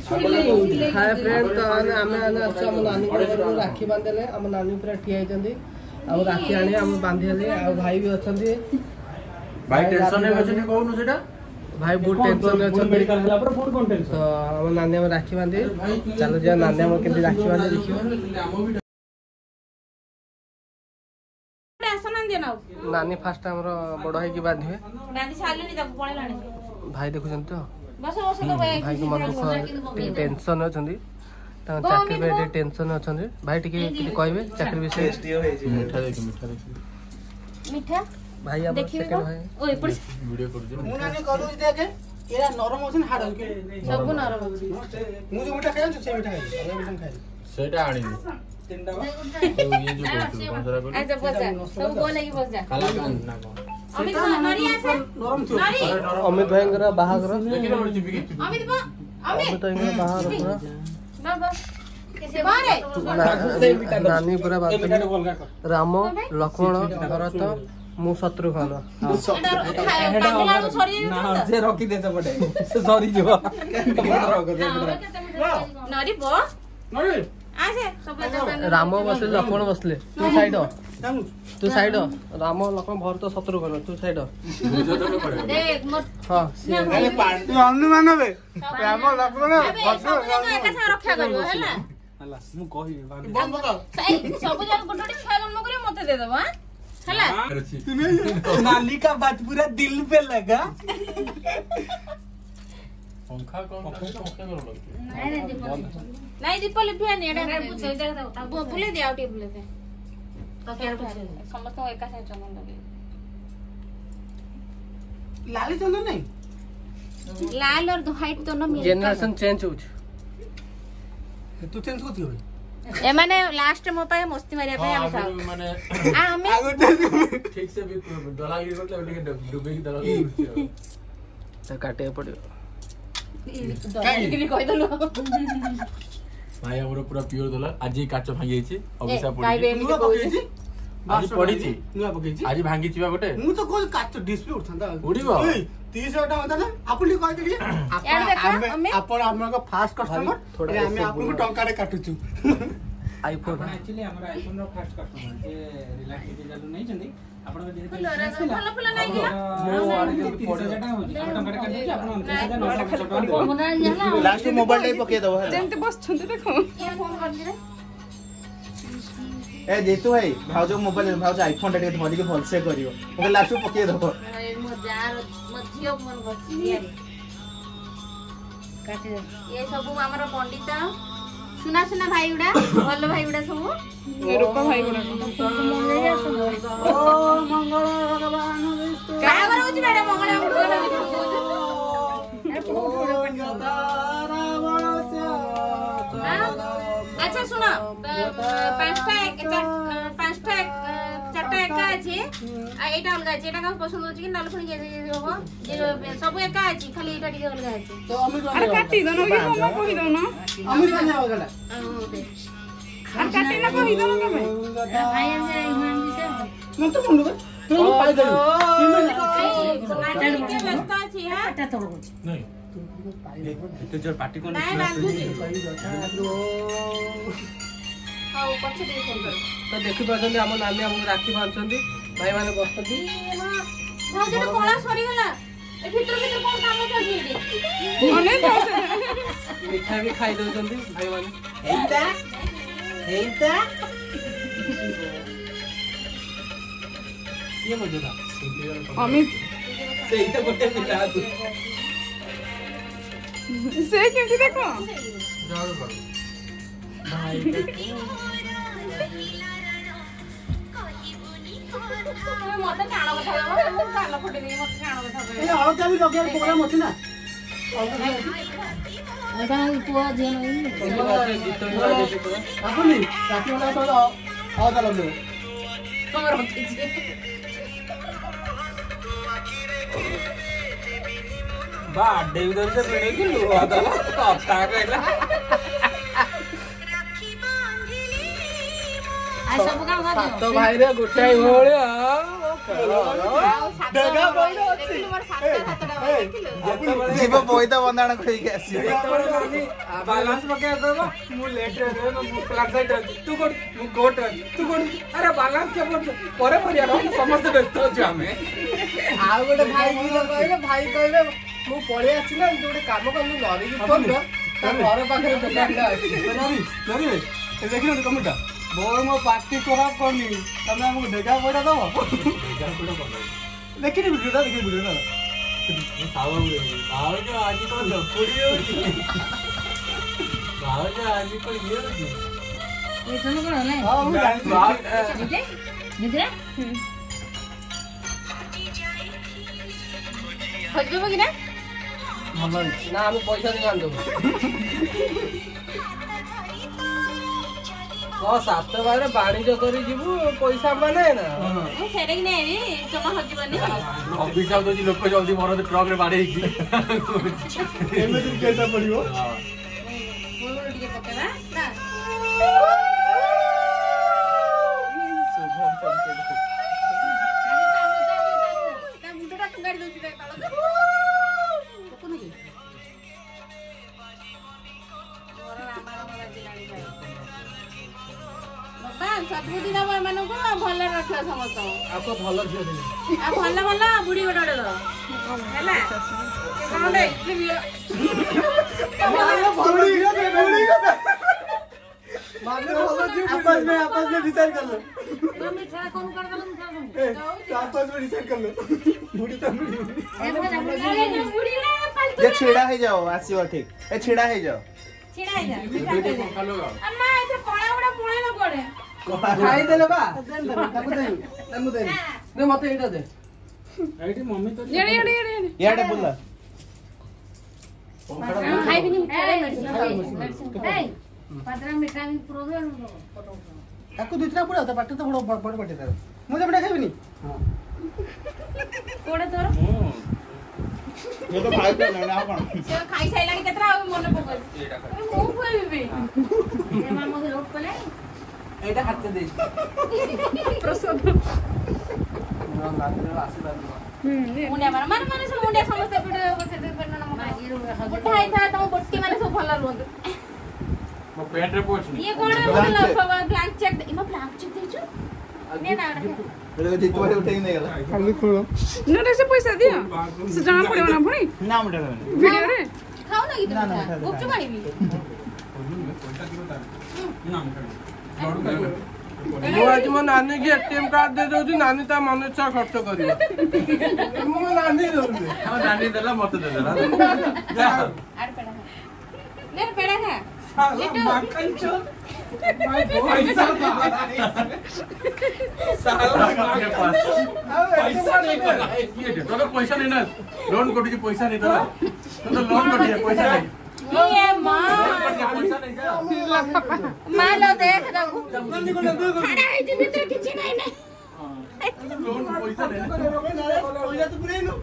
hi friend तो आम नानी राखी बांधे आम नानी पूरा ठिया होती राखी आने आम बांधे भाई भी अच्छा भाई टेंशन भाई बहुत टेंशन तो आम नानी आम राखी बांधे चलो जा नानी आम के राखी बांधे देखिए नानी फास्ट आम बड़ है बांधे भाई देखुं तो भाई को मन दुख टेंशन अच्छा चाकरी टेंशन अच्छा भाई टी कहे चाकरी विषय मीठा भाई अब सेकंड भाई ओए पड़ वीडियो कर दे मुना ने करू देखे एरा नरम होछन हाड के सब नरम होछ मु जो मीठा खाय से मीठा खाय मीठा खाय सेटा आनी तीनटा बा तो ये जो बोलतो कौन अच्छा बजा सब बोल लगी बजा काला कान ना को अमित नरी आसे नरम थो अमित भाईंगर बाहागर अमित भाईंगर बाहागर पूरा ना बस कैसे बारे नानी पूरा बात राम लक्ष्मण भरत मु शत्रुघ्न जे रखी दे पटे से सरी जो नरी बो नरी आसे सब राम बसले लक्ष्मण बसले तू साइड राम लक्ष्मण भरत शत्रुघ्न तू साइड देख मत हां अरे पार्टी अनुमान बे राम लक्ष्मण भरत एका साथ रक्षा करबो हैला हला मु कहि बंद कर सब जन गोटोटी छय जन्म करे मते दे देबो हां हला नानी का बात पूरा दिल पे लगा पंखा कौन पंखा करो नहीं दीपल भी नहीं एडा पूछे जगह बुले दे आउटी बुले दे तो क्या समस्त एका साथ चंदन लगे लाल चंदन नहीं लाल और व्हाइट दोनों मिल जनरेशन चेंज हो तू चेंज होती हो ए माने लास्ट मो पाए मस्ती मारिया पे हम था माने हमें ठीक से भी दलागी करले ओके डुबे की दलागी तो काटे पड़ो दलागी कहि दलो भाई हमरो पूरा प्योर दला आज ही काच भांगी छी अभिशाप काई बे एमिति कहै आज पड़ी छी नुआ पकई छी आज भांगी छिबा गोटे मु तो को काच डिस्प्ले उठंदा उड़ीबो 30 टाका मत ना आपली कहि दिली आपण हमर को फास्ट कस्टमर थोड़ा हमें आपन को टंका रे काटू छु आईफोन एक्चुअली हमर आईफोन रो फास्ट कस्टमर जे रिलायंस डिजिटल नै छथि आपण को फुल नहीं गया लास्ट मोबाइल टाइप पके दबो जेंते बस छंते देखो ये फोन कर दे ए जेतु भाई भाउजो मोबाइल भाउजो आईफोन टा धरि के भल से करियो ओके लास्ट पके दबो मजार मधियो मन बसिया काटे ये सब हमर पंडित सुना सुना भाई गुडा भल भाई गुडा सब रूपा भाई गुडा ओ मंगल भगवान विष्णु का बरोची मैडम मंगल भगवान अच्छा सुनो पांचटा चारटा एका अछि एटा अलगा अछि एटा का पसंद होछि कि नाल फणी जे हो जे सब एका अछि खाली एटा के अलगा अछि तो अमित अरे काटी दो ना कि हम कहि दो ना अमित कने हो गला अरे काटी ना कहि दो ना तमे भाई हम जे ईमान से मैं तो मुंडो तू पाई दे के व्यस्त अछि हां एटा तो होछि नहीं तो जोर पार्टी कोन नहीं बांधुजी हां पछे दे फोन कर तो देखि पाछन हम नानी हम राखी बांधछंदी भाई माने बसती भाई जे कोला सरी गला ए भीतर भीतर कोन काम चलि रे मने मिठा भी खाई दउछंदी भाई माने हेइता ये मजेदा अमित सेइता गोटे मिला तू से केमति देखो भाई मते काणो କଥା ମୁଁ କାନ ଫୁଟି ଦେଇ ମତେ କାଣो କଥା ए अलगा भी लगे प्रोग्राम अछि ना ଏଟା ପୁଅ ଝିଅ ନଇ आपनी राखी वाला तो आधा लगे ତମର କିଛି बा डेविडर से मिले कि लो आधा कप्ता कहला आ सब काम कर तो भाई रे गोटाई भोळिया जीव पैदा बंधाण करके आसीबो बालांस पके देबो मु लेट रे मु क्लास साइड तू कोड मु कोट तू कोड अरे बालांस के परे परिया समस्त व्यस्त हो हमें आ गोटे भाई की कहले मु पळे आछि ना गोटे काम करलु लरी की फोन ता घर पाखरे दुकान अछि नरी देखिन कमेटा बोल मो पार्टी खराब करनी तमे हमको ढेगा पड़ा दबो देखिन वीडियो ना सावन भाव जो आज तो लपड़ी होची भाव जो आज को ये होची ये तो कोन होला हां मु जानि निद्रा खजबो कि ना भलो ना हम पैसा दे आन दो सात बारे वाणिज्य करी जीवु पैसा माने ना मु सेरे कि नै जमा हो जीवनी अभिशाप दोजी लोक जल्दी मरो ट्रक रे बाड़े की एमे दिन केता पड़ियो बोलो टिके पकेबा ना शुभम चमके ता मुंडा टुगाड़ दोची दे तालो कोन की मोर आमार मला जिलानी भाई बाबा सबुदिन मन को भल रख समस्त आपको भलो झियो दे आ भल भल बुढ़ी गोटे गोटे दो हैला कोन दे आपस में डिसाइड कर लो मम्मी थोड़ा कम कर दो आपस में डिसाइड कर लो बुढ़ी तो बुढ़ी बुढ़ी ना फालतू ये छेड़ा हे जाओ आसीबो ठीक ए छेड़ा हे जाओ छिड़ा जा अम्मा इधर कोड़ा बड़ा पुणे न कोड़े खाई देले बा ताको दे नमु दे दे मते एटा दे एठी मम्मी तो येड़े याडे बोला खाई भी नहीं ए पदरा मिठा में प्रोग्राम ताको दूसरा पूरा होता पाटे तो बड़ बड़ पाटे तार मुझे बड़ा खाइबनी कोड़े तोर ये तो भाई पे ना कोन से खाई साइला के केतरा मन पकड़ मु कोइबे ए मामा के लोट पले एटा खाते दे प्रसाद ना नादरे आशीर्वाद मुंडिया माने सब मुंडिया समस्त वीडियो बसे दे पेन ना बुढ़ा आई था तो बोट्टी माने सब भला रुंद मो पेंट रे पोछ ये कोण बोला ब्लैंक चेक इमा ब्लैंक चेक देछु ने ना रे जितवा उठे नहीं गला खाली खोलो न रे से पैसा दियो से जमा पड़े ना भणी ना मुडे वीडियो रे खाओ ना इधर गुपचुप पानी भी मु आज मो नानी के एटीएम कार्ड दे दोजी नानी ता मन इच्छा खर्च करियो मो नानी दोली हम नानी देला मत दे देला जा आड़ पेड़ा ले पेड़ा खा माखन चो भाई पैसा साला अपने पास पैसा नहीं कर ये तो पैसा नहीं ना लोन कोटी पैसा नहीं था तो लोन कोटी पैसा नहीं ये मां पैसा नहीं जा मां लो देख दो नंदी को नंदी को खड़ा है जी तो किछ नहीं ना लोन पैसा नहीं पैसा तो पूरे नो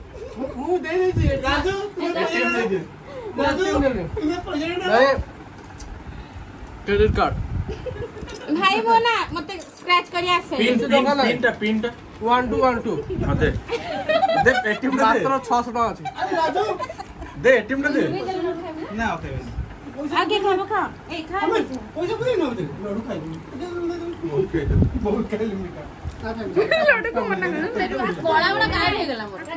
मु दे दी राजू तुम्हें पैसा नहीं क्रेडिट कार्ड भाई वो ना मते स्क्रैच करिया से पिन 1212 हां दे दे एटीएम दे मात्र 600 टका अछि अरे राजू दे एटीएम दे ना ओके आगे खाबो खा ए खा पैसा पूरे ना दे लड्डू खाई बहुत खाई मीठा लड्डू को मना कर कोड़ा बड़ा गायब हो गेला मोर ना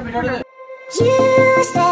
बेटा You say